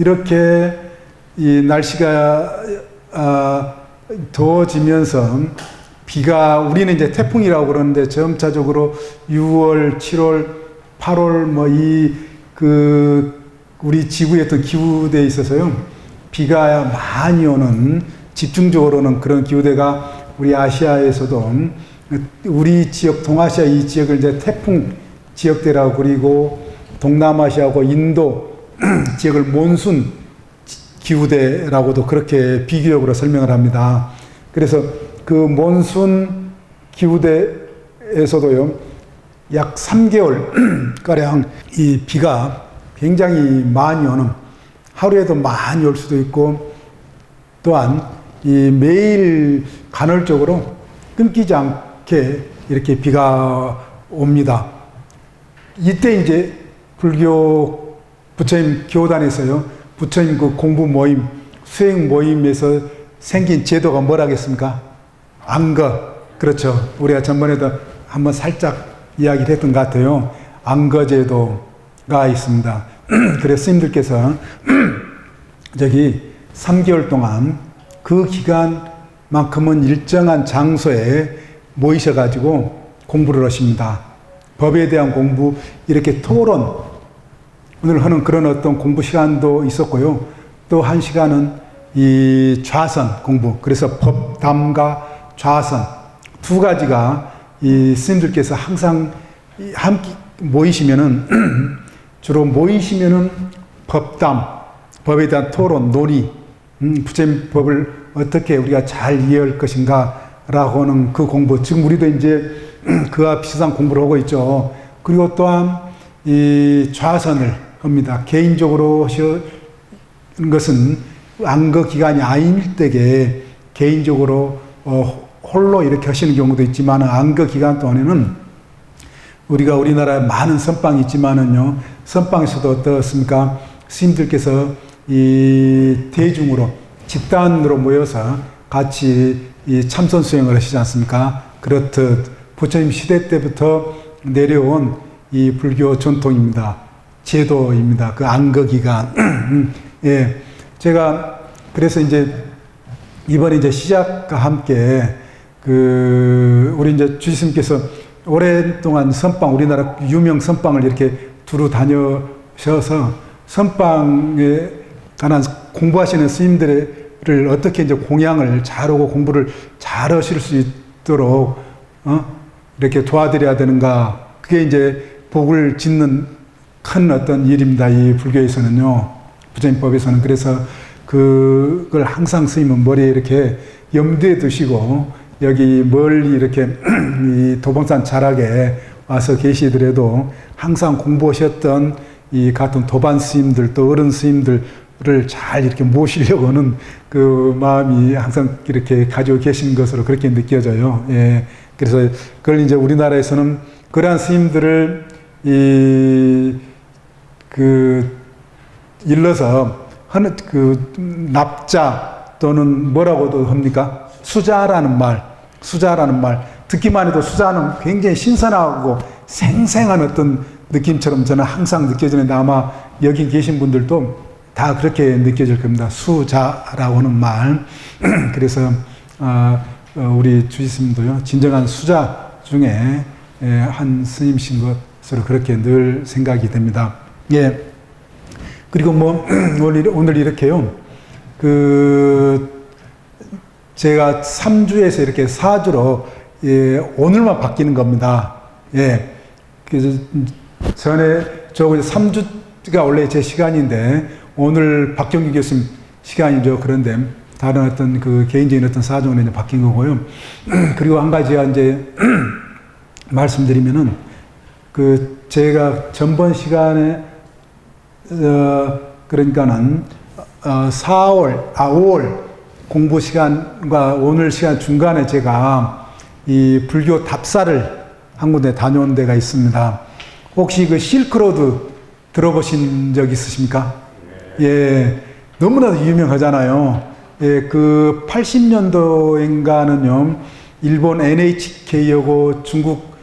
이렇게 이 날씨가 더워지면서 비가, 우리는 이제 태풍이라고 그러는데 점차적으로 6월, 7월, 8월 우리 지구의 어떤 기후대에 있어서요, 비가 많이 오는, 집중적으로 오는 그런 기후대가 우리 아시아에서도, 우리 지역, 동아시아 이 지역을 이제 태풍 지역대라고, 그리고 동남아시아하고 인도 지역을 몬순 기후대라고도 그렇게 비교적으로 설명을 합니다. 그래서 그 몬순 기후대에서도요, 약 3개월 가량 이 비가 굉장히 많이 오는, 하루에도 많이 올 수도 있고, 또한 이 매일 간헐적으로 끊기지 않게 이렇게 비가 옵니다. 이때 이제 불교 부처님 교단에서요, 부처님 그 공부 모임, 수행 모임에서 생긴 제도가 뭐라겠습니까? 안거. 그렇죠. 우리가 전번에도 한번 살짝 이야기를 했던 것 같아요. 안거 제도가 있습니다. 그래서 스님들께서 저기 3개월 동안 그 기간만큼은 일정한 장소에 모이셔가지고 공부를 하십니다. 법에 대한 공부, 이렇게 토론을 하는 그런 어떤 공부 시간도 있었고요. 또 한 시간은 이 좌선 공부, 그래서 법담과 좌선 두 가지가 이 스님들께서 항상 함께 모이시면은 주로 모이시면은 법담, 법에 대한 토론, 논의, 부처님 법을 어떻게 우리가 잘 이해할 것인가 라고 하는 그 공부, 지금 우리도 이제 그와 비슷한 공부를 하고 있죠. 그리고 또한 이 좌선을 합니다. 개인적으로 하시는 것은 안거 기간이 아닐 때에 개인적으로 홀로 이렇게 하시는 경우도 있지만, 안거 기간 동안에는 우리가 우리나라에 많은 선방이 있지만은요, 선방에서도 어떻습니까? 스님들께서 이 대중으로, 집단으로 모여서 같이 이 참선 수행을 하시지 않습니까? 그렇듯 부처님 시대 때부터 내려온 이 불교 전통입니다. 제도입니다. 그 안거 기간. 예. 제가 그래서 이제 이번에 이제 시작과 함께 우리 이제 주지스님께서 오랫동안 선방, 우리나라 유명 선방을 이렇게 두루 다녀셔서 선방에 관한 공부하시는 스님들을 어떻게 이제 공양을 잘하고 공부를 잘 하실 수 있도록 이렇게 도와드려야 되는가, 그게 이제 복을 짓는 큰 어떤 일입니다. 이 불교에서는요, 부처님법에서는. 그래서 그걸 항상 스님은 머리에 이렇게 염두에 두시고, 여기 멀리 이렇게 이 도봉산 자락에 와서 계시더라도 항상 공부하셨던 이 같은 도반 스님들, 또 어른 스님들을 잘 이렇게 모시려고 하는 그 마음이 항상 이렇게 가지고 계신 것으로 그렇게 느껴져요. 예. 그래서 그걸 이제 우리나라에서는 그러한 스님들을 일러서 하는 납자 또는 뭐라고도 합니까? 수자라는 말. 듣기만 해도 수자는 굉장히 신선하고 생생한 어떤 느낌처럼 저는 항상 느껴지는데, 아마 여기 계신 분들도 다 그렇게 느껴질 겁니다. 수자라고 하는 말. 그래서 우리 주지스님도요, 진정한 수자 중에 한 스님이신 것으로 그렇게 늘 생각이 됩니다. 예. 그리고 오늘 이렇게요, 제가 3주에서 이렇게 4주로, 오늘만 바뀌는 겁니다. 예. 그래서 전에 3주가 원래 제 시간인데, 오늘 박경규 교수님 시간이죠. 그런데 다른 어떤 개인적인 어떤 사정으로 이제 바뀐 거고요. 그리고 한 가지가 이제 말씀드리면은, 제가 전번 시간에, 그러니까는, 5월 공부 시간과 오늘 시간 중간에 제가 이 불교 답사를 한 군데 다녀온 데가 있습니다. 혹시 실크로드 들어보신 적 있으십니까? 예. 너무나도 유명하잖아요. 예, 80년도인가는요, 일본 NHK하고 중국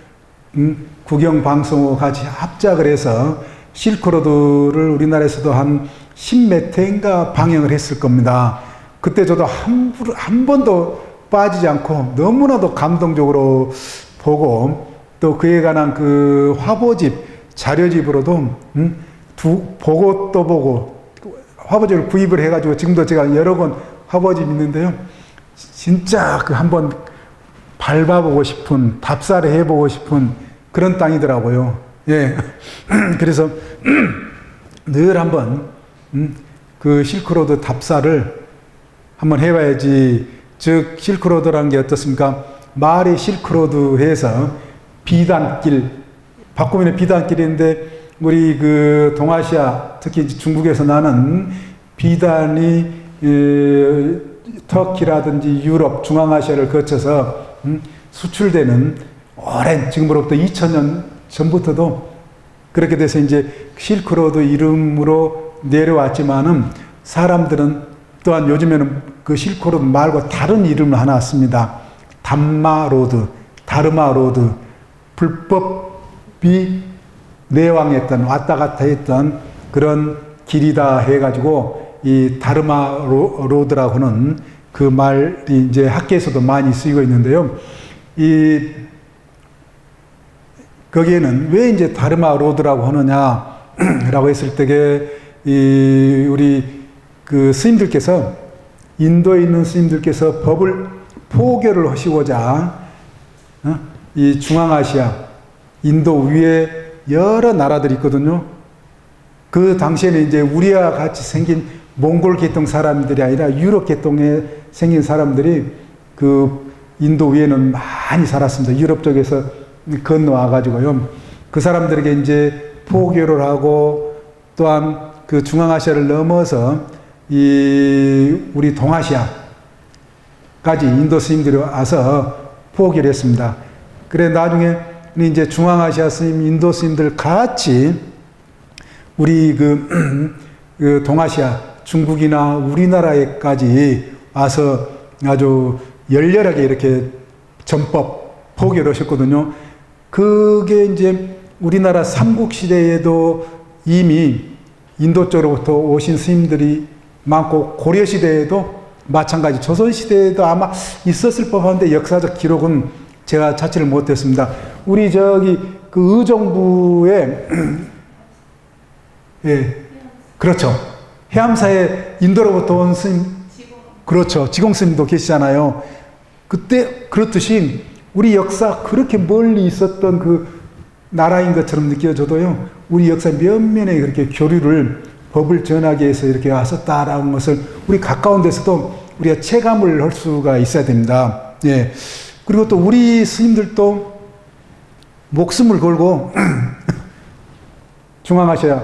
국영방송하고 같이 합작을 해서 실크로드를 우리나라에서도 한 10몇 회인가 방영을 했을 겁니다. 그때 저도 한 번도 빠지지 않고 너무나도 감동적으로 보고, 또 그에 관한 그 화보집, 자료집으로도 보고 또 보고 화보집을 구입을 해가지고 지금도 제가 여러 권 화보집이 있는데요. 진짜 그 한번 밟아보고 싶은, 답사를 해보고 싶은 그런 땅이더라고요. 예. 그래서 늘 한번 그 실크로드 답사를 한번 해봐야지. 즉 실크로드라는 게 어떻습니까? 말이 실크로드해서 비단길, 바꾸면 비단길인데, 우리 그 동아시아, 특히 중국에서 나는 비단이 터키라든지 유럽, 중앙아시아를 거쳐서 수출되는 오랜, 지금으로부터 2000년 전부터도 그렇게 돼서 이제 실크로드 이름으로 내려왔지만은, 사람들은 또한 요즘에는 그 실크로드 말고 다른 이름을 하나 씁니다. 담마로드, 다르마로드, 불법이 내왕했던, 왔다 갔다 했던 그런 길이다 해가지고, 이 다르마로드라고 하는 그 말이 이제 학계에서도 많이 쓰이고 있는데요. 거기에는 왜 이제 다르마로드라고 하느냐라고 했을 때게, 우리 그 스님들께서, 인도에 있는 스님들께서 법을 포교를 하시고자, 이 중앙아시아, 인도 위에 여러 나라들이 있거든요. 그 당시에는 이제 우리와 같이 생긴 몽골 계통 사람들이 아니라 유럽 계통에 생긴 사람들이 그 인도 위에는 많이 살았습니다. 유럽 쪽에서 건너와 가지고요. 그 사람들에게 이제 포교를 하고, 또한 그 중앙아시아를 넘어서 우리 동아시아까지 인도 스님들이 와서 포교를 했습니다. 그래 나중에 이제 중앙아시아 스님, 인도 스님들 같이 우리 그 동아시아, 중국이나 우리나라에까지 와서 아주 열렬하게 이렇게 전법 포교를 하셨거든요. 그게 이제 우리나라 삼국시대에도 이미 인도 쪽으로부터 오신 스님들이 많고, 고려시대에도 마찬가지, 조선시대에도 아마 있었을 법한데 역사적 기록은 제가 찾지를 못했습니다. 우리 저기 그 의정부에 예, 그렇죠. 해암사에 인도로부터 온 스님, 그렇죠. 지공 스님도 계시잖아요. 그때 그렇듯이 우리 역사, 그렇게 멀리 있었던 그 나라인 것처럼 느껴져도요, 우리 역사 면면에 그렇게 교류를, 법을 전하기 위해서 이렇게 왔었다라는 것을 우리 가까운 데서도 우리가 체감을 할 수가 있어야 됩니다. 예. 그리고 또 우리 스님들도 목숨을 걸고 중앙아시아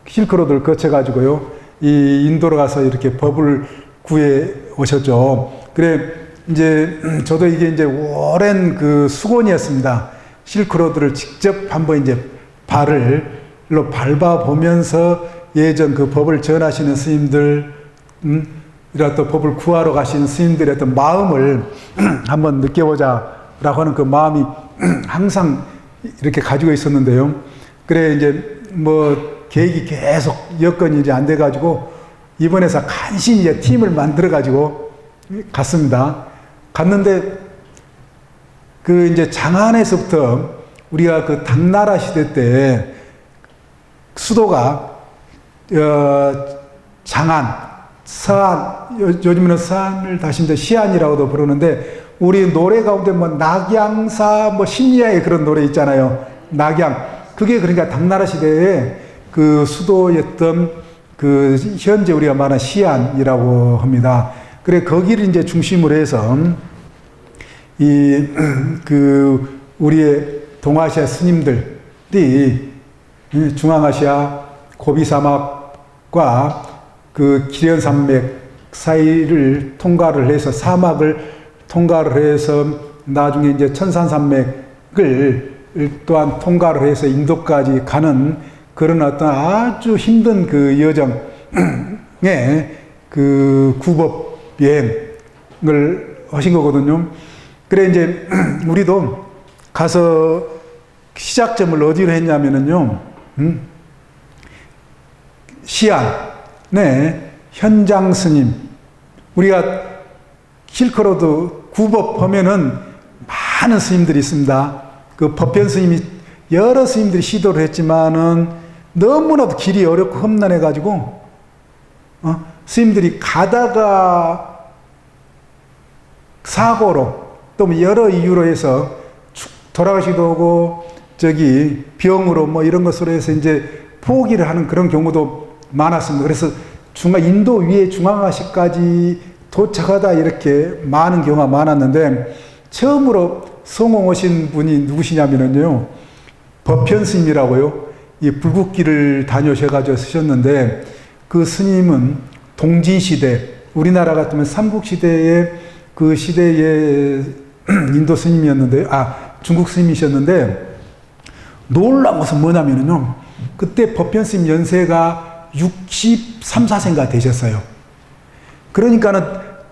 실크로드를 거쳐가지고요, 이 인도로 가서 이렇게 법을 구해 오셨죠. 그래, 이제 저도 이게 이제 오랜 그 수건이었습니다. 실크로드를 직접 한번 이제 발로 밟아보면서 예전 그 법을 전하시는 스님들, 이라 또 법을 구하러 가시는 스님들의 어떤 마음을 한번 느껴보자라고 하는 그 마음이 항상 이렇게 가지고 있었는데요. 그래, 이제 뭐 계획이 계속 여건이 이제 안 돼가지고, 이번에서 간신히 이제 팀을 만들어가지고 갔습니다. 갔는데, 그 이제 장안에서부터 우리가 그 당나라 시대 때 수도가 장안, 서안, 요즘에는 서안을 다시 이제 시안이라고도 부르는데, 우리 노래 가운데 뭐 낙양사, 뭐 심리아의 그런 노래 있잖아요. 낙양. 그게 그러니까 당나라 시대에 그 수도였던 그 현재 우리가 말하는 시안이라고 합니다. 그래, 거기를 이제 중심으로 해서 그 우리의 동아시아 스님들이 중앙아시아 고비사막과 그 기련산맥 사이를 통과를 해서, 사막을 통과를 해서 나중에 이제 천산산맥을 또한 통과를 해서 인도까지 가는 그런 어떤 아주 힘든 그 여정에 그 구법 여행을 하신 거거든요. 그래, 이제 우리도 가서 시작점을 어디로 했냐면은요, 시안, 네, 현장 스님. 우리가 실크로드 구법 보면은 많은 스님들이 있습니다. 그 법변 스님이 여러 스님들이 시도를 했지만은 너무나도 길이 어렵고 험난해가지고, 스님들이 가다가 사고로 또 뭐 여러 이유로 해서 돌아가시기도 하고, 병으로 뭐 이런 것으로 해서 이제 포기를 하는 그런 경우도 많았습니다. 그래서 인도 위에 중앙아시아까지 도착하다 이렇게 많은 경우가 많았는데, 처음으로 성공 오신 분이 누구시냐면요, 법현 스님이라고요. 이 불국길을 다녀오셔가지고 쓰셨는데, 그 스님은 동진시대, 우리나라 같으면 삼국시대의 그 시대의 인도 스님이었는데, 중국 스님이셨는데, 놀라운 것은 뭐냐면요, 그때 법현 스님 연세가 63, 4세인가 되셨어요. 그러니까는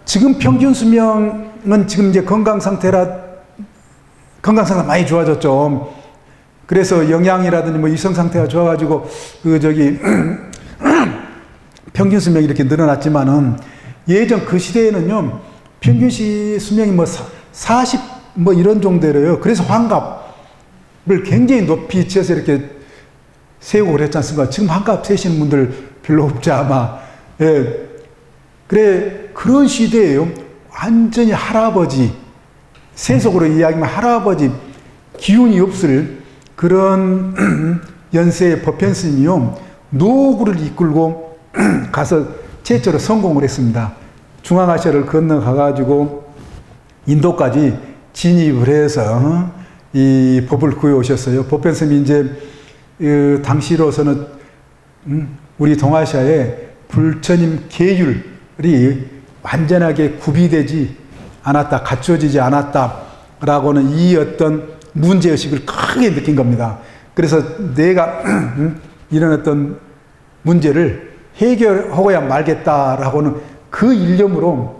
지금 평균 수명은 지금 이제 건강 상태가 많이 좋아졌죠. 그래서 영양이라든지 뭐 이성 상태가 좋아가지고 평균 수명이 이렇게 늘어났지만은, 예전 그 시대에는요, 평균 수명이 뭐 40 뭐 이런 정도래요. 그래서 환갑을 굉장히 높이 지어서 이렇게 세우고 그랬지 않습니까? 지금 환갑 세시는 분들 별로 없지 아마. 예. 그래, 그런 시대에요. 완전히 할아버지, 세속으로 이야기하면 할아버지, 기운이 없을 그런 연세의 법현 스님이요, 노구를 이끌고 가서 최초로 성공을 했습니다. 중앙아시아를 건너가가지고 인도까지 진입을 해서 이 법을 구해오셨어요. 법현 스님이 이제 당시로서는 우리 동아시아에 불처님 계율이 완전하게 구비되지 않았다, 갖춰지지 않았다라고는 이 어떤 문제의식을 크게 느낀 겁니다. 그래서 내가 이런 어떤 문제를 해결하고야 말겠다라고는 그 일념으로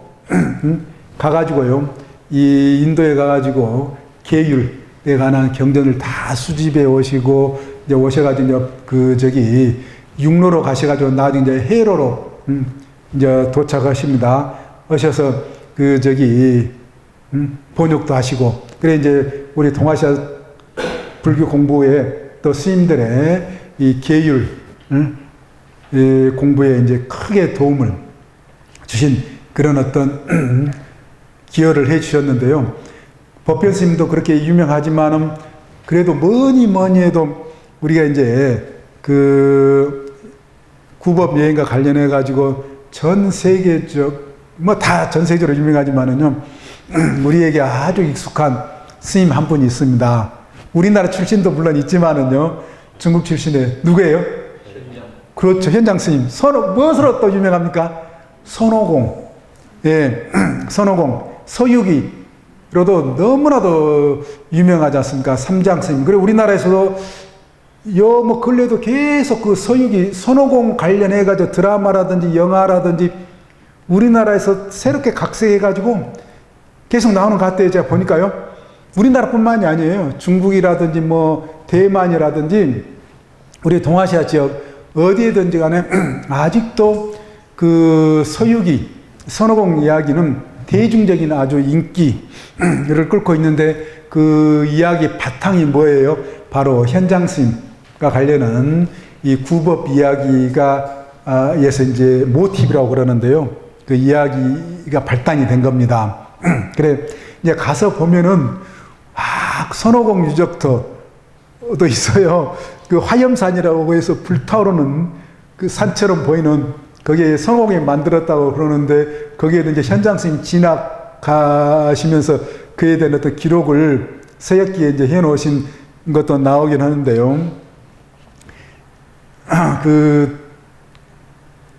가가지고요, 이 인도에 가가지고 계율에 관한 경전을 다 수집해 오시고, 이제 오셔가지고 육로로 가셔가지고 나중에 이제 해로로 이제 도착하십니다. 오셔서 번역도 하시고, 그래 이제 우리 동아시아 불교 공부에 또 스님들의 이 계율 공부에 이제 크게 도움을 주신 그런 어떤 기여를 해 주셨는데요. 법현 스님도 그렇게 유명하지만은, 그래도 뭐니 해도 우리가 이제 그 구법 여행과 관련해 가지고 전 세계적, 뭐 다 전 세계적으로 유명하지만은요, 우리에게 아주 익숙한 스님 한 분이 있습니다. 우리나라 출신도 물론 있지만은요, 중국 출신의 누구예요? 현장. 그렇죠, 현장 스님. 무엇으로 또 유명합니까? 손오공. 예, 손오공. 서유기로도 너무나도 유명하지 않습니까? 삼장 스님. 그리고 우리나라에서도 뭐 근래도 계속 그 서유기, 손오공 관련해가지고 드라마라든지 영화라든지 우리나라에서 새롭게 각색해가지고 계속 나오는 것 같아요. 제가 보니까요. 우리나라뿐만이 아니에요. 중국이라든지 뭐 대만이라든지 우리 동아시아 지역 어디에든지 간에 아직도 그 서유기, 손오공 이야기는 대중적인 아주 인기를 끌고 있는데, 그 이야기 바탕이 뭐예요? 바로 현장 스님과 관련한 이 구법 이야기가 에서 이제 모티브라고 그러는데요. 그 이야기가 발단이 된 겁니다. 그래, 이제 가서 보면은 손오공 유적터도 있어요. 그 화염산이라고 해서 불타오르는 그 산처럼 보이는, 거기에 손오공이 만들었다고 그러는데, 거기에 이제 현장 스님 지나가시면서 그에 대한 어떤 기록을 서역기에 이제 해놓으신 것도 나오긴 하는데요. 그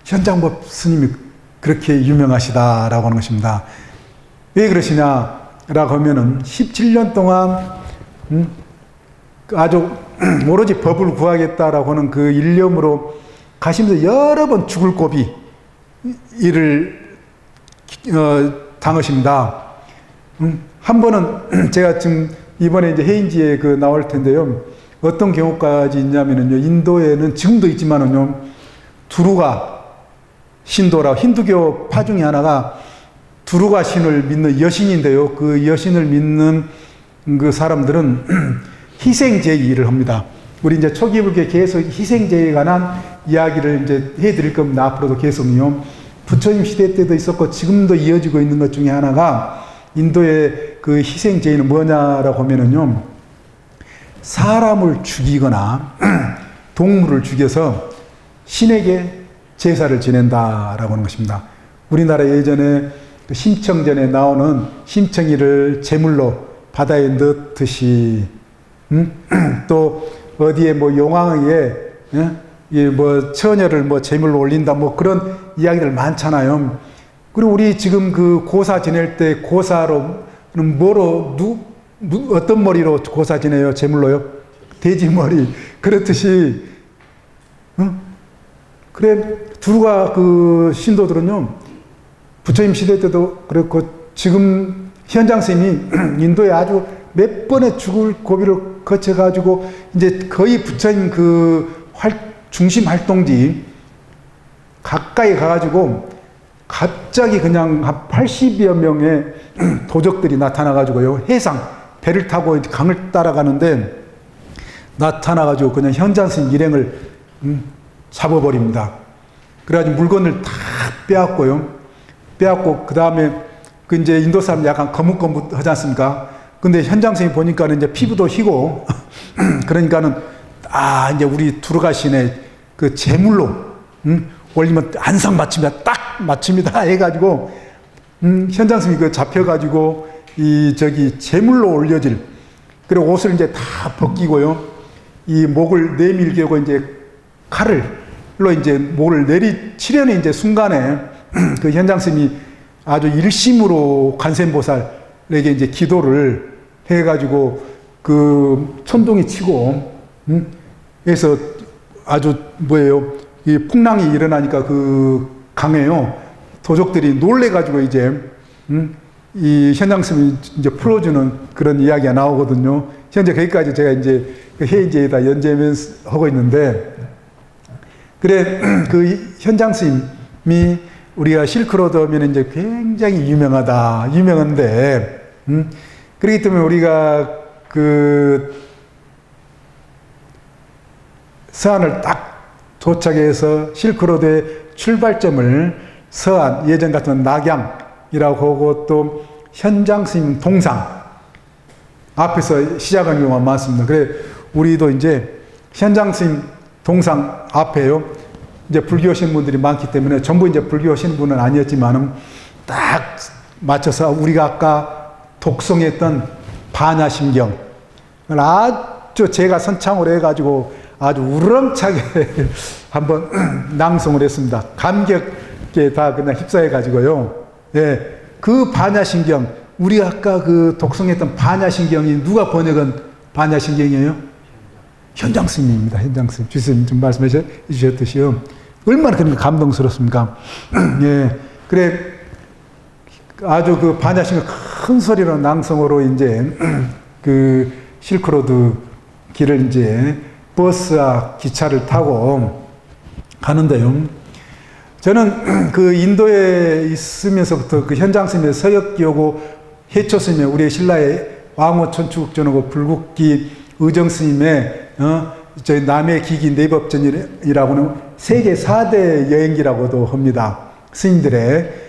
현장법 스님이 그렇게 유명하시다라고 하는 것입니다. 왜 그러시냐라고 하면은 17년 동안 아주 오로지 법을 구하겠다라고 하는 그 일념으로 가시면서 여러 번 죽을 고비 일을 당하십니다. 한 번은 제가 지금 이번에 이제 해인지에 그 나올 텐데요. 어떤 경우까지 있냐면은요, 인도에는 지금도 있지만은요, 두루가 신도라 힌두교 파 중에 하나가 두루가 신을 믿는 여신인데요. 그 여신을 믿는 그 사람들은 희생제의를 합니다. 우리 이제 초기불교에 계속 희생제의에 관한 이야기를 이제 해드릴 겁니다. 앞으로도 계속요. 부처님 시대 때도 있었고 지금도 이어지고 있는 것 중에 하나가 인도의 그 희생제의는 뭐냐라고 하면은요. 사람을 죽이거나 동물을 죽여서 신에게 제사를 지낸다라고 하는 것입니다. 우리나라 예전에 그 심청전에 나오는 심청이를 제물로 바다에 넣듯이 또 어디에 뭐 용왕에 뭐 처녀를 뭐 제물로 올린다 뭐 그런 이야기들 많잖아요. 그리고 우리 지금 그 고사 지낼 때 고사로는 뭐로 어떤 머리로 고사 지내요? 제물로요? 돼지 머리. 그렇듯이 그래 두루가 그 신도들은요 부처님 시대 때도 그렇고 지금 현장 스님이 인도에 아주 몇 번의 죽을 고비를 거쳐가지고 이제 거의 부처님 그 중심 활동지 가까이 가가지고 갑자기 그냥 한 80여 명의 도적들이 나타나가지고요 해상 배를 타고 강을 따라가는데 나타나가지고 그냥 현장 스님 일행을 잡아버립니다. 그래가지고 물건을 다 빼앗고요. 빼앗고 그 다음에 그 이제 인도 사람 약간 거뭇거뭇하지 않습니까? 근데 현장 스님 보니까는 이제 피부도 희고 그러니까는 이제 우리 두루가신의 그 제물로 올리면 안상 맞춥니다. 딱 맞춥니다. 해가지고 현장 스님이 그 잡혀가지고 제물로 올려질 그리고 옷을 이제 다 벗기고요. 이 목을 내밀게고 이제 칼을로 이제 목을 내리치려는 이제 순간에 그 현장 스님이 아주 일심으로 관세음보살에게 이제 기도를 해가지고 그 천둥이 치고 그래서 아주 이 풍랑이 일어나니까 그 강에요 도적들이 놀래가지고 이제 이 현장 스님이 이제 풀어주는 그런 이야기가 나오거든요. 현재 거기까지 제가 이제 그 회의제에다 연재하면서 하고 있는데 그래 그 현장 스님이 우리가 실크로드 하면 이제 굉장히 유명한데 그렇기 때문에 우리가 그 서안을 딱 도착해서 실크로드의 출발점을 서안 예전 같은 낙양이라고 하고 또 현장 스님 동상 앞에서 시작하는 경우가 많습니다. 그래 우리도 이제 현장 스님 동상 앞에요. 이제 불교하시는 분들이 많기 때문에 전부 이제 불교하시는 분은 아니었지만은 딱 맞춰서 우리가 아까 독송했던 반야심경을 아주 제가 선창을 해가지고 아주 우렁차게 한번 낭송을 했습니다. 감격에 다 그냥 휩싸여가지고요. 예, 그 반야심경 우리가 아까 그 독송했던 반야심경이 누가 번역한 반야심경이에요? 현장 스님입니다. 현장 스님. 주스님 좀 말씀해 주셨듯이요. 얼마나 그러니까 감동스럽습니까? 예. 그래, 아주 그 반야심경 큰 소리로 낭송으로 이제 그 실크로드 길을 이제 버스와 기차를 타고 가는데요. 저는 그 인도에 있으면서부터 그 현장 스님의 서역기하고 해초 스님의 우리의 신라의 왕호 천추국전하고 불국기 의정 스님의 저희 남해 기기 내법전이라고는 세계 4대 여행기라고도 합니다. 스님들의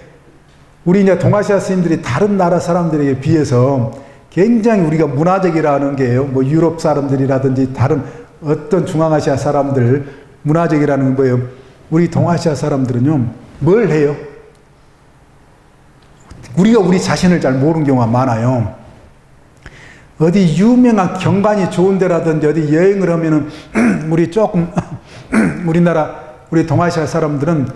우리 이제 동아시아 스님들이 다른 나라 사람들에게 비해서 굉장히 우리가 문화적이라는 게요. 뭐 유럽 사람들이라든지 다른 어떤 중앙아시아 사람들 문화적이라는 게 뭐예요? 우리 동아시아 사람들은요. 뭘 해요? 우리가 우리 자신을 잘 모르는 경우가 많아요. 어디 유명한 경관이 좋은 데라든지 어디 여행을 하면은 우리 조금 우리 동아시아 사람들은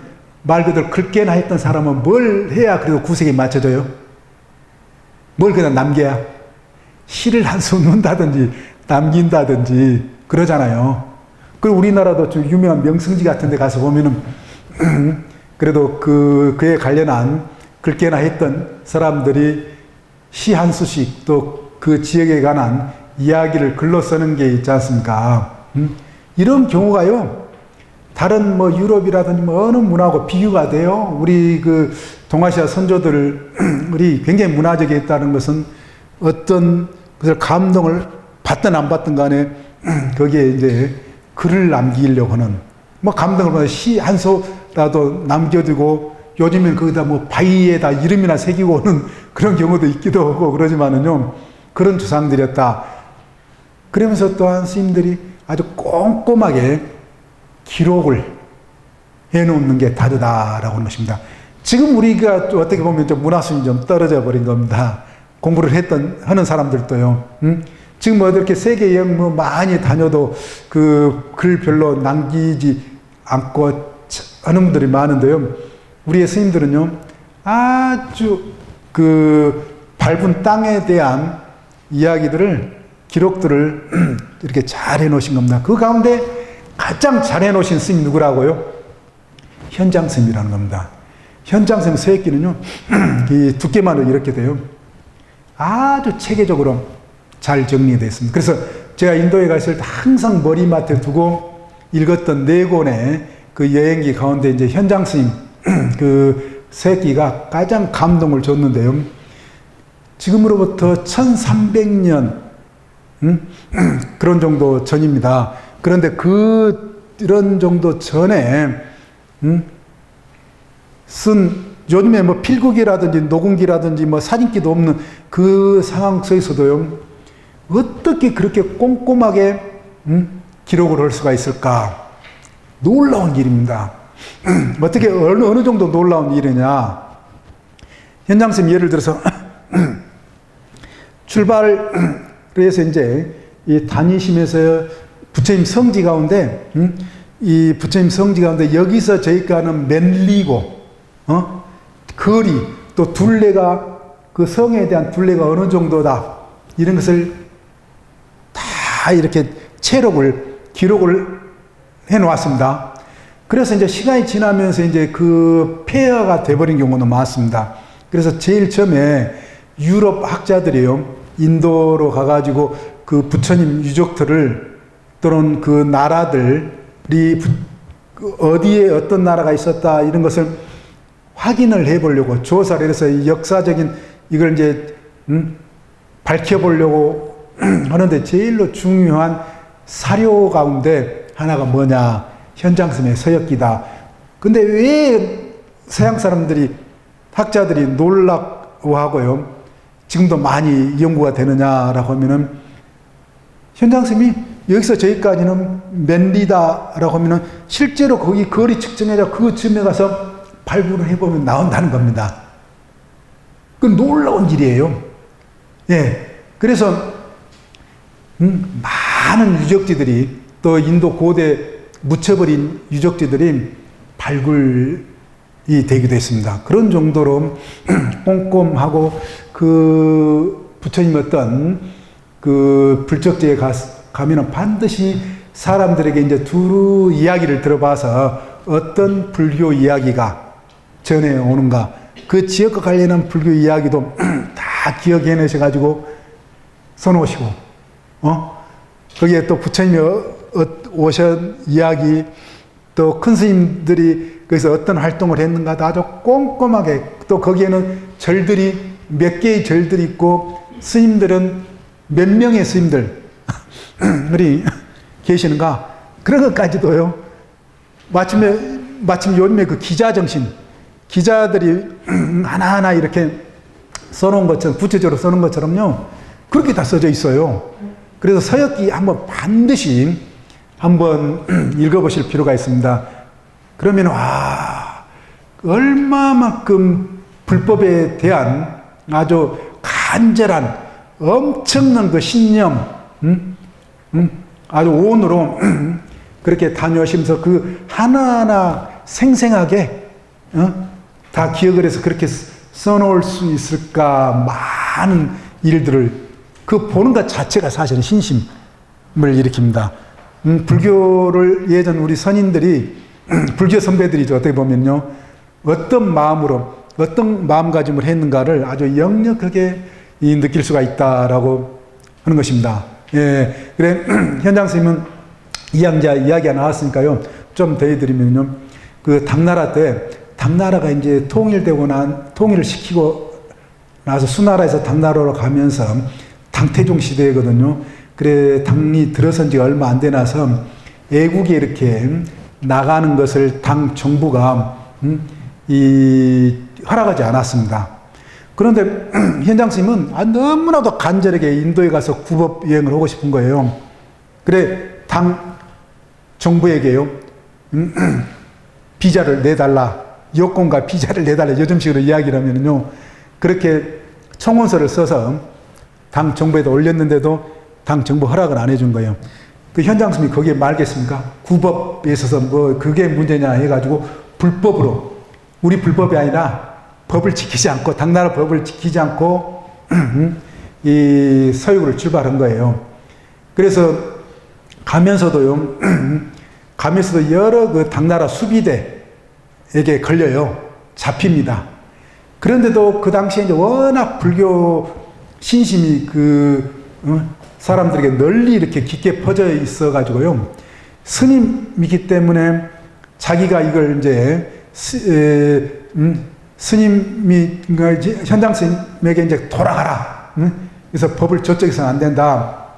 말 그대로 긁게나 했던 사람은 뭘 해야 그래도 구색이 맞춰져요? 뭘 그냥 남겨야? 시를 한 수 넣는다든지 남긴다든지 그러잖아요. 그리고 우리나라도 좀 유명한 명승지 같은 데 가서 보면은 그래도 그에 관련한 긁게나 했던 사람들이 시 한 수씩 또 그 지역에 관한 이야기를 글로 쓰는 게 있지 않습니까? 이런 경우가요. 다른 뭐 유럽이라든지 뭐 어느 문화하고 비교가 돼요. 우리 그 동아시아 선조들이 굉장히 문화적이었다는 것은 어떤 것을 감동을 받든 안 받든 간에 거기에 이제 글을 남기려고 하는 뭐 감동을 받아 시 한 소라도 남겨두고 요즘엔 거기다 뭐 바위에다 이름이나 새기고 오는 그런 경우도 있기도 하고 그러지만은요, 그런 주상들이었다. 그러면서 또한 스님들이 아주 꼼꼼하게 기록을 해놓는 게 다르다라고 하는 것입니다. 지금 우리가 어떻게 보면 좀 문화수준이 좀 떨어져 버린 겁니다. 공부를 하는 사람들도요. 지금 뭐 이렇게 세계 여행 뭐 많이 다녀도 그 글 별로 남기지 않고 하는 분들이 많은데요. 우리의 스님들은요, 아주 그 밟은 땅에 대한 이야기들을, 기록들을 이렇게 잘 해놓으신 겁니다. 그 가운데 가장 잘 해놓으신 스님 누구라고요? 현장 스님이라는 겁니다. 현장 스님 서예기는요, 이 두께만으로 이렇게 돼요. 아주 체계적으로 잘 정리되어 있습니다. 그래서 제가 인도에 갔을 때 항상 머리맡에 두고 읽었던 4권의 그 여행기 가운데 이제 현장 스님 그 서예기가 가장 감동을 줬는데요. 지금으로부터 1300년 그런 정도 전입니다. 그런데 이런 정도 전에 쓴, 요즘에 뭐 필국이라든지 녹음기라든지 뭐 사진기도 없는 그 상황 속에서도요, 어떻게 그렇게 꼼꼼하게 기록을 할 수가 있을까? 놀라운 일입니다. 어떻게 어느 정도 놀라운 일이냐? 현장쌤 예를 들어서 출발을 해서 이제 이 다니시면서 부처님 성지 가운데 이 부처님 성지 가운데 여기서 저희가는 맨리고 거리 또 둘레가 그 성에 대한 둘레가 어느 정도다 이런 것을 다 이렇게 기록을 해 놓았습니다. 그래서 이제 시간이 지나면서 이제 그 폐허가 돼버린 경우도 많습니다. 그래서 제일 처음에 유럽 학자들이요, 인도로 가가지고 그 부처님 유적들을 또는 그 나라들이 어디에 어떤 나라가 있었다 이런 것을 확인을 해보려고 조사를 해서 역사적인 이걸 이제 밝혀보려고 하는데 제일로 중요한 사료 가운데 하나가 뭐냐? 현장스님의 서역기다. 근데 왜 서양 사람들이, 학자들이 놀라워하고요, 지금도 많이 연구가 되느냐라고 하면은, 현장스님이 여기서 저기까지는 맨리다라고 하면은 실제로 거기 거리 측정해서 그 쯤에 가서 발굴을 해보면 나온다는 겁니다. 그 놀라운 일이에요. 예. 그래서, 많은 유적지들이 또 인도 고대 묻혀버린 유적지들이 발굴이 되기도 했습니다. 그런 정도로 꼼꼼하고 그 부처님 어떤 그 불적지에 가면은 반드시 사람들에게 이제 두루 이야기를 들어봐서 어떤 불교 이야기가 전해오는가, 그 지역과 관련한 불교 이야기도 다 기억해내셔가지고 써놓으시고, 거기에 또 부처님이 오신 이야기, 또 큰 스님들이 거기서 어떤 활동을 했는가도 아주 꼼꼼하게, 또 거기에는 절들이, 몇 개의 절들이 있고, 스님들은 몇 명의 스님들이 계시는가, 그런 것까지도요, 마침 요즘에 그 기자정신, 기자들이 하나하나 이렇게 써놓은 것처럼, 구체적으로 써놓은 것처럼요, 그렇게 다 써져 있어요. 그래서 서역기 한번 반드시 한번 읽어보실 필요가 있습니다. 그러면, 얼마만큼 불법에 대한 아주 간절한, 엄청난 그 신념, 아주 온으로 그렇게 다녀오시면서 그 하나하나 생생하게, 다 기억을 해서 그렇게 써놓을 수 있을까, 많은 일들을, 그 보는 것 자체가 사실은 신심을 일으킵니다. 불교를 예전 우리 선인들이, 불교 선배들이죠, 어떻게 보면요, 어떤 마음으로, 어떤 마음가짐을 했는가를 아주 역력하게 느낄 수가 있다라고 하는 것입니다. 예. 그래, 현장 스님은 이양자 이야기가 나왔으니까요, 좀 더해드리면요. 그 당나라 때, 당나라가 이제 통일을 시키고 나서 수나라에서 당나라로 가면서 당태종 시대거든요. 그래, 당이 들어선 지 얼마 안 되나서 애국에 이렇게 나가는 것을 당 정부가, 허락하지 않았습니다. 그런데 현장 스님은 너무나도 간절하게 인도에 가서 구법 여행을 하고 싶은 거예요. 그래, 당 정부에게요, 비자를 내달라, 여권과 비자를 내달라, 요즘식으로 이야기를 하면요, 그렇게 청원서를 써서 당 정부에다 올렸는데도 당 정부 허락을 안 해준 거예요. 그 현장 스님이 거기에 말겠습니까? 구법에 있어서 뭐 그게 문제냐 해가지고 불법으로, 우리 불법이 아니라 법을 지키지 않고, 당나라 법을 지키지 않고 이 서유구를 출발한 거예요. 그래서 가면서도 여러 그 당나라 수비대에게 걸려요. 잡힙니다. 그런데도 그 당시에 이제 워낙 불교 신심이 사람들에게 널리 이렇게 깊게 퍼져 있어가지고요. 스님이기 때문에 자기가 이걸 이제 스님이 현장 스님에게 이제 돌아가라. 그래서 법을 저쪽에서는 안 된다.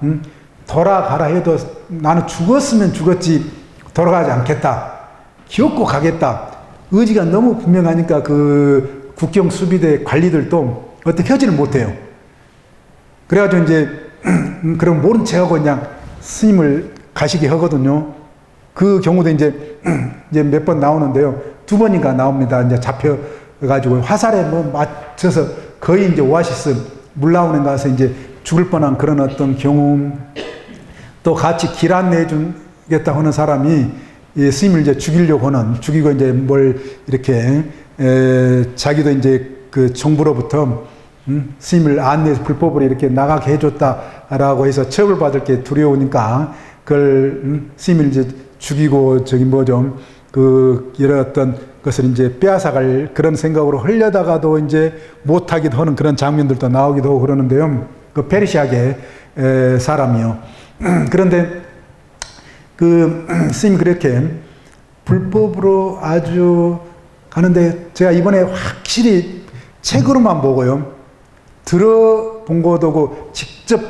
돌아가라 해도 나는 죽었으면 죽었지 돌아가지 않겠다. 기어코 가겠다. 의지가 너무 분명하니까 그 국경 수비대 관리들도 어떻게 하지를 못해요. 그래가지고 이제 그럼 모른 척하고 그냥 스님을 가시게 하거든요. 그 경우도 이제 몇 번 나오는데요. 2번인가 나옵니다. 이제 잡혀가지고 화살에 뭐 맞춰서 거의 이제 오아시스 물 나오는 가서 이제 죽을 뻔한 그런 어떤 경우, 또 같이 길 안내해 주겠다 하는 사람이 이 스님을 이제 죽이고 이제 뭘 이렇게 자기도 이제 그 정부로부터 스님을 안내해서 불법으로 이렇게 나가게 해줬다라고 해서 처벌받을 게 두려우니까 그걸 스님을 이제 죽이고 여러 어떤 것을 이제 빼앗아갈 그런 생각으로 하려다가도 이제 못하기도 하는 그런 장면들도 나오기도 하고 그러는데요. 그 페르시아계 사람이요. 그런데 그 스님이 그렇게 불법으로 아주 가는데 제가 이번에 확실히 책으로만 보고요. 들어본 것도 직접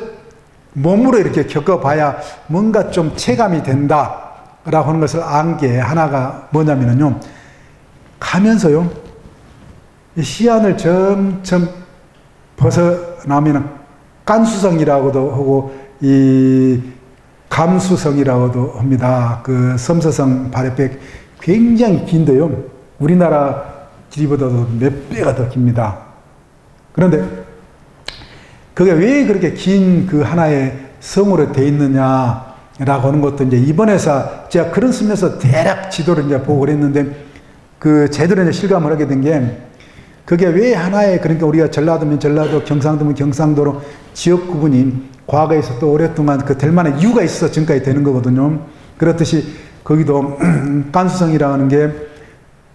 몸으로 이렇게 겪어봐야 뭔가 좀 체감이 된다라고 하는 것을 안 게 하나가 뭐냐면요. 가면서요. 시안을 점점 벗어나면 깐수성이라고도 하고 이 감수성이라고도 합니다. 그 섬서성 발해백 굉장히 긴데요. 우리나라 길이보다도 몇 배가 더 깁니다. 그런데 그게 왜 그렇게 긴 그 하나의 성으로 되어 있느냐라고 하는 것도 이제 이번에서 제가 글을 쓰면서 대략 지도를 이제 보고 그랬는데 그 제대로 이제 실감을 하게 된 게 그게 왜 하나의, 그러니까 우리가 전라도면 전라도, 경상도면 경상도로 지역 구분이 과거에서 또 오랫동안 그 될 만한 이유가 있어서 지금까지 되는 거거든요. 그렇듯이 거기도 깐수성이라는 게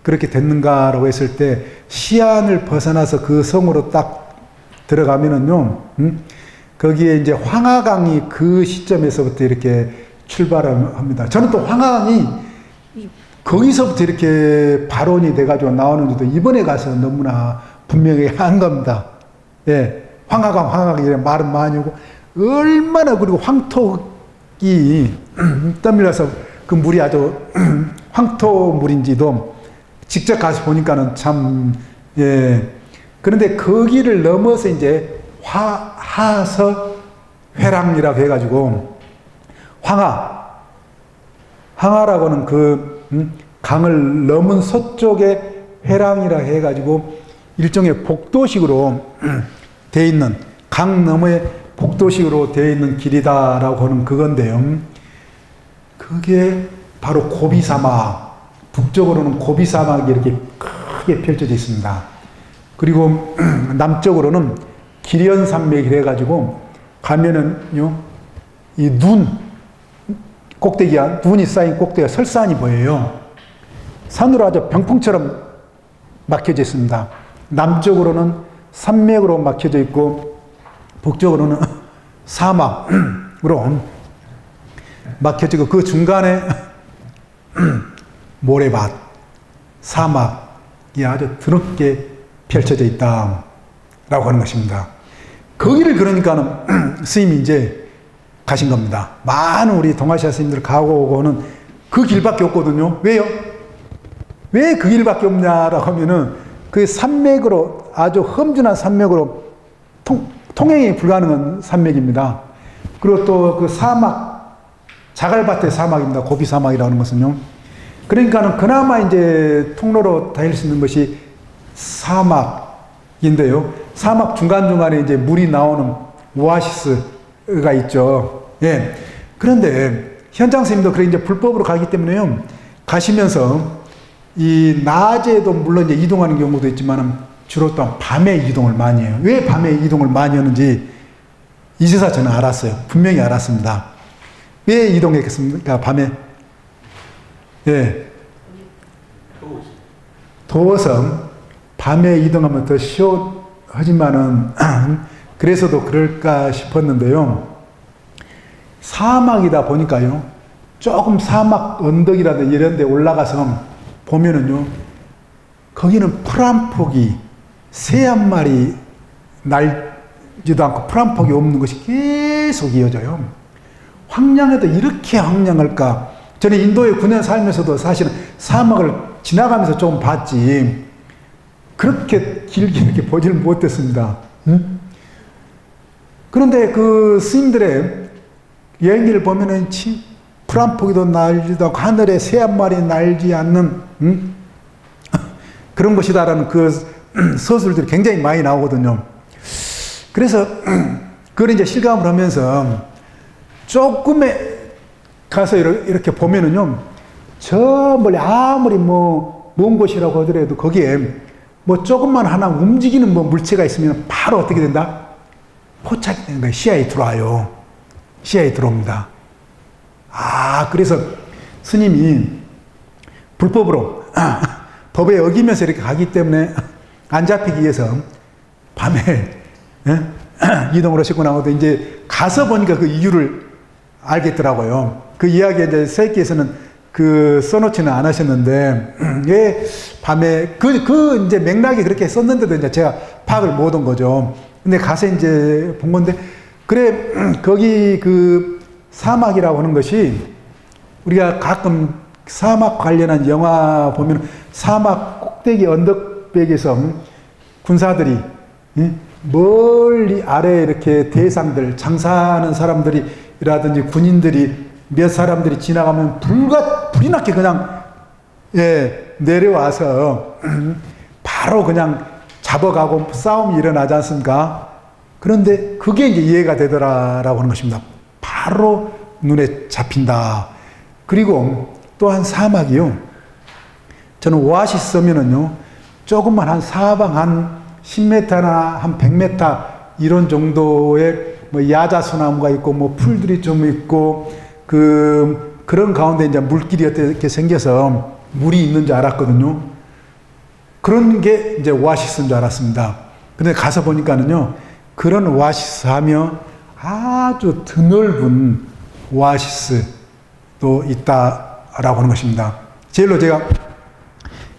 그렇게 됐는가라고 했을 때 시안을 벗어나서 그 성으로 딱 들어가면은요, 거기에 이제 황하강이 그 시점에서부터 이렇게 출발을 합니다. 저는 또 황하강이 거기서부터 이렇게 발원이 돼가지고 나오는지도 이번에 가서 너무나 분명히 한 겁니다. 예. 황하강, 말은 많이 오고, 얼마나, 그리고 황토이 떠밀려서 그 물이 아주 황토물인지도 직접 가서 보니까는 참, 예. 그런데 거기를 넘어서 이제 하서 회랑이라고 해가지고, 황하라고는 그, 강을 넘은 서쪽에 회랑이라 해가지고 일종의 복도식으로 되어 있는, 강 너머에 복도식으로 되어 있는 길이다라고 하는 그건데요. 그게 바로 고비사막, 북쪽으로는 고비사막이 이렇게 크게 펼쳐져 있습니다. 그리고 남쪽으로는 기련산맥이 해가지고 가면은요, 이 눈이 쌓인 꼭대기가 설산이 보여요. 산으로 아주 병풍처럼 막혀져 있습니다. 남쪽으로는 산맥으로 막혀져 있고 북쪽으로는 사막으로 막혀지고 그 중간에 모래밭, 사막이 아주 드럽게 펼쳐져 있다. 라고 하는 것입니다. 거기를 그러니까는 스님이 이제 가신 겁니다. 많은 우리 동아시아 스님들 가고 오고는 그 길밖에 없거든요. 왜요? 왜 그 길밖에 없냐라고 하면은 그 산맥으로 아주 험준한 산맥으로 통행이 불가능한 산맥입니다. 그리고 또 그 사막, 자갈밭의 사막입니다. 고비 사막이라고 하는 것은요. 그러니까는 그나마 이제 통로로 다닐 수 있는 것이 사막인데요. 사막 중간중간에 이제 물이 나오는 오아시스가 있죠. 예. 그런데 현장 스님도 그래 이제 불법으로 가기 때문에요. 가시면서 이 낮에도 물론 이제 이동하는 경우도 있지만 주로 또한 밤에 이동을 많이 해요. 왜 밤에 이동을 많이 하는지 이제서 저는 알았어요. 분명히 알았습니다. 왜 이동했겠습니까? 밤에? 예. 더워서 밤에 이동하면 더 시원하지만은 그래서도 그럴까 싶었는데요. 사막이다 보니까요. 조금 사막 언덕이라든지 이런 데 올라가서 보면은요. 거기는 풀 한 폭이 새 한 마리 날지도 않고 풀 한 폭이 없는 것이 계속 이어져요. 황량해도 이렇게 황량할까? 저는 인도에 9년 살면서도 사실은 사막을 지나가면서 좀 봤지 그렇게 길게 이렇게 보지를 못했습니다. 응? 그런데 그 스님들의 여행기를 보면은 풀 한 포기도 날지도 않고 하늘에 새 한 마리 날지 않는 그런 것이다라는 그 서술들이 굉장히 많이 나오거든요. 그래서 그걸 이제 실감을 하면서 조금에 가서 이렇게 보면은요, 저 멀리 아무리 먼 곳이라고 하더라도 거기에 조금만 하나 움직이는 물체가 있으면 바로 어떻게 된다? 포착이 되는 거예요. 시야에 들어와요. 시야에 들어옵니다. 그래서 스님이 불법으로 법에 어기면서 이렇게 가기 때문에 안 잡히기 위해서 밤에 이동을 하시구나 하고 이제 가서 보니까 그 이유를 알겠더라고요. 그 이야기 이제 서익기에서는 써놓지는 않으셨는데, 왜 밤에, 이제 맥락이 그렇게 썼는데도 이제 제가 파악을 못 한 거죠. 근데 가서 이제 본 건데, 그래, 거기 사막이라고 하는 것이, 우리가 가끔 사막 관련한 영화 보면 사막 꼭대기 언덕백에서 군사들이, 멀리 아래에 이렇게 대상들, 장사하는 사람들이라든지 군인들이 몇 사람들이 지나가면 불이 나게 그냥 내려와서 바로 그냥 잡아가고 싸움이 일어나지 않습니까? 그런데 그게 이제 이해가 되더라라고 하는 것입니다. 바로 눈에 잡힌다. 그리고 또한 사막이요. 저는 오아시스 서면은요, 조금만 한 사방 한 10m나 한 100m 이런 정도의 야자수나무가 있고 풀들이 좀 있고 그런 가운데 이제 물길이 어떻게 생겨서 물이 있는 줄 알았거든요. 그런 게 이제 오아시스인 줄 알았습니다. 근데 가서 보니까는요, 그런 오아시스 하며 아주 드넓은 오아시스도 있다라고 하는 것입니다. 제일로 제가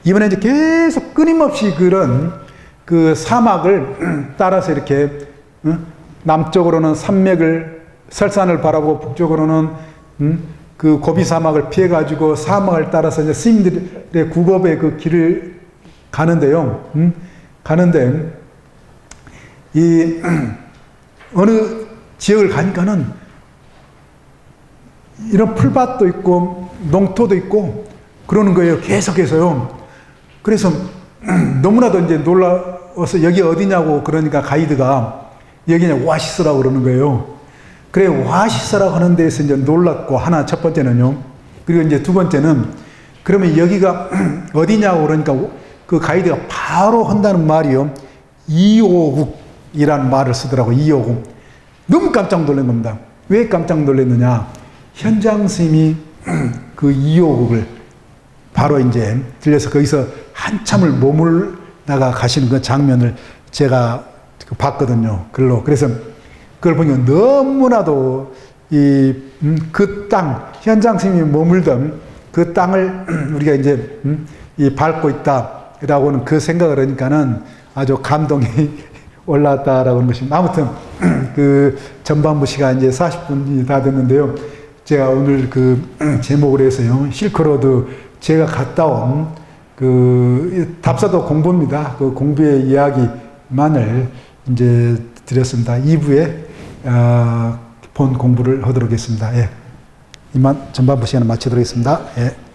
이번에 이제 계속 끊임없이 그런 사막을 따라서 이렇게 남쪽으로는 설산을 바라보고 북쪽으로는 그 고비 사막을 피해 가지고 사막을 따라서 이제 스님들의 구법의 그 길을 가는데요. 가는데 이 어느 지역을 가니까는 이런 풀밭도 있고 농토도 있고 그러는 거예요. 계속해서요. 그래서 너무나도 이제 놀라워서 여기 어디냐고 그러니까 가이드가 여기는 오아시스라고 그러는 거예요. 그래, 오아시스라고 하는 데에서 이제 놀랐고, 첫 번째는요. 그리고 이제 두 번째는, 그러면 여기가 어디냐고 그러니까 그 가이드가 바로 한다는 말이요. 이오국이라는 말을 쓰더라고요. 이오국. 너무 깜짝 놀란 겁니다. 왜 깜짝 놀랐느냐. 현장 스님이 그 이오국을 바로 이제 들려서 거기서 한참을 머물다가 가시는 그 장면을 제가 봤거든요. 글로. 그래서 그걸 보니까 너무나도 그 땅, 현장 스님이 머물던 그 땅을 우리가 이제 이 밟고 있다라고는 그 생각을 하니까는 아주 감동이 올라왔다라고 하는 것입니다. 아무튼 그 전반부 시간 이제 40분이 다 됐는데요. 제가 오늘 그 제목을 해서요. 실크로드 제가 갔다 온 그 답사도 공부입니다. 그 공부의 이야기만을 이제 드렸습니다. 2부에 본 공부를 하도록 하겠습니다. 예. 이만 전반부 시간을 마치도록 하겠습니다. 예.